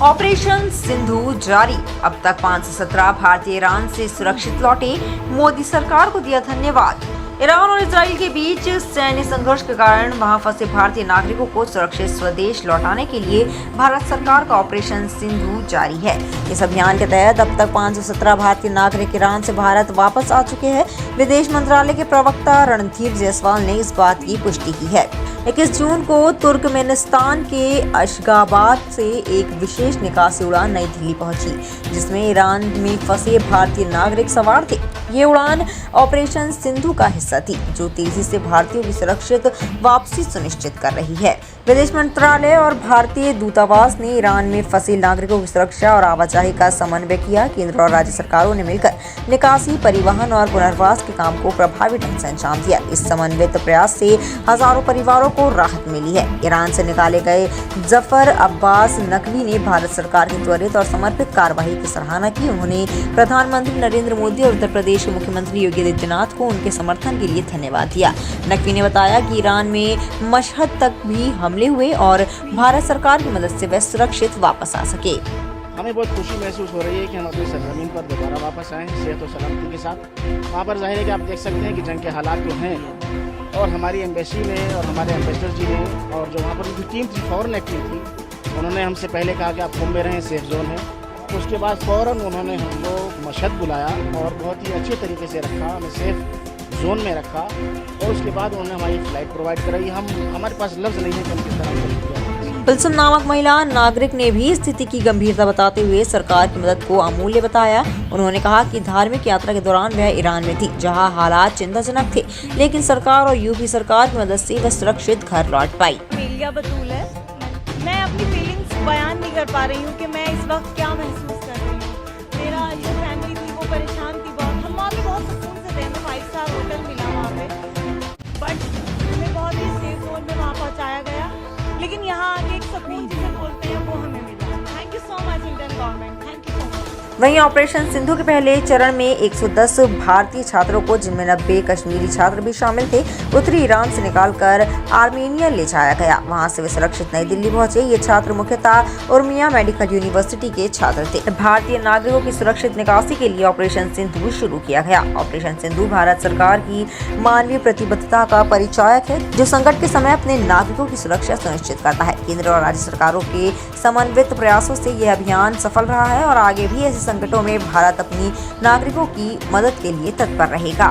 Operation Sindhu जारी। अब तक 517 भारतीय ईरान से सुरक्षित लौटे। मोदी सरकार को दिया धन्यवाद। ईरान और इजराइल के बीच सैन्य संघर्ष के कारण वहां फंसे भारतीय नागरिकों को सुरक्षित स्वदेश लौटाने के लिए भारत सरकार का ऑपरेशन सिंधु जारी है। इस अभियान के तहत अब तक 517 भारतीय नागरिक ईरान से भारत वापस आ चुके हैं। विदेश मंत्रालय के प्रवक्ता रणधीर जायसवाल ने इस बात की पुष्टि की है। 21 जून को तुर्कमेनिस्तान के अशगाबाद से एक विशेष निकासी उड़ान नई दिल्ली पहुंची, जिसमें ईरान में फंसे भारतीय नागरिक सवार थे। ये उड़ान ऑपरेशन सिंधु का हिस्सा थी, जो तेजी से भारतीयों की सुरक्षित वापसी सुनिश्चित कर रही है। विदेश मंत्रालय और भारतीय दूतावास ने ईरान में फंसे नागरिकों की सुरक्षा और आवाजाही का समन्वय किया। केंद्र और राज्य सरकारों ने मिलकर निकासी, परिवहन और पुनर्वास के काम को प्रभावी ढंग से अंजाम दिया। इस समन्वित प्रयास से हजारों परिवारों को राहत मिली है। ईरान से निकाले गए जफर अब्बास नकवी ने भारत सरकार की त्वरित और समर्पित कार्रवाई की सराहना की। उन्होंने प्रधानमंत्री नरेंद्र मोदी और उत्तर प्रदेश के मुख्यमंत्री योगी आदित्यनाथ को उनके समर्थन के लिए धन्यवाद दिया। नकवी ने बताया कि ईरान में मशहद तक भी हमले हुए और भारत सरकार की मदद से वे सुरक्षित वापस आ सके। हमें बहुत खुशी महसूस हो रही है कि हम अपनी सरजमीन पर दोबारा वापस आए सेहत और सलामती के साथ। वहाँ पर जाहिर है कि आप देख सकते हैं कि जंग के हालात जो हैं, और हमारी एम्बेसी ने और हमारे एम्बेसडर जी ने और जो वहाँ पर उनकी टीम थी, फौरन एक्टिव थी। उन्होंने हमसे पहले कहा कि आप मुंबई रहें, सेफ जोन है। तो उसके बाद फ़ौरन उन्होंने हमको मशहद बुलाया और बहुत ही अच्छे तरीके से रखा, हमें सेफ जोन में रखा, और उसके बाद उन्होंने हमारी फ़्लाइट प्रोवाइड कराई। हमारे पास लफ्ज़ नहीं है कि हम किस तरह कुलसुम नामक महिला नागरिक ने भी स्थिति की गंभीरता बताते हुए सरकार की मदद को अमूल्य बताया। उन्होंने कहा कि धार्मिक यात्रा के दौरान वह ईरान में थी, जहां हालात चिंताजनक थे, लेकिन सरकार और यूपी सरकार की मदद से वह सुरक्षित घर लौट पाई। मेलिया बतूल है। मैं अपनी फीलिंग्स बयान नहीं कर पा रही हूँ कि मैं इस वक्त क्या महसूस कर रही हूँ। मेरा जो फैमिली थी वो परेशान थी बहुत। हम वहाँ पे बहुत सुकून से थे, हमें 5 स्टार होटल मिला वहाँ पे, बट हमें बहुत ही सेफ जोन में वहाँ पहुँचाया गया। लेकिन यहाँ आके एक सुकून जिसे बोलते हैं वो हमें मिला। Thank you so much Indian government, thank you so much. वहीं ऑपरेशन सिंधु के पहले चरण में 110 भारतीय छात्रों को, जिनमें 90 कश्मीरी छात्र भी शामिल थे, उत्तरी ईरान से निकालकर आर्मेनिया ले जाया गया। वहां से वे सुरक्षित नई दिल्ली पहुंचे। ये छात्र मुख्यतः उर्मिया मेडिकल यूनिवर्सिटी के छात्र थे। भारतीय नागरिकों की सुरक्षित निकासी के लिए ऑपरेशन सिंधु शुरू किया गया। ऑपरेशन सिंधु भारत सरकार की मानवीय प्रतिबद्धता का परिचायक है, जो संकट के समय अपने नागरिकों की सुरक्षा सुनिश्चित करता है। केंद्र और राज्य सरकारों के समन्वित प्रयासों से यह अभियान सफल रहा है और आगे भी ऐसे संकटों में भारत अपनी नागरिकों की मदद के लिए तत्पर रहेगा।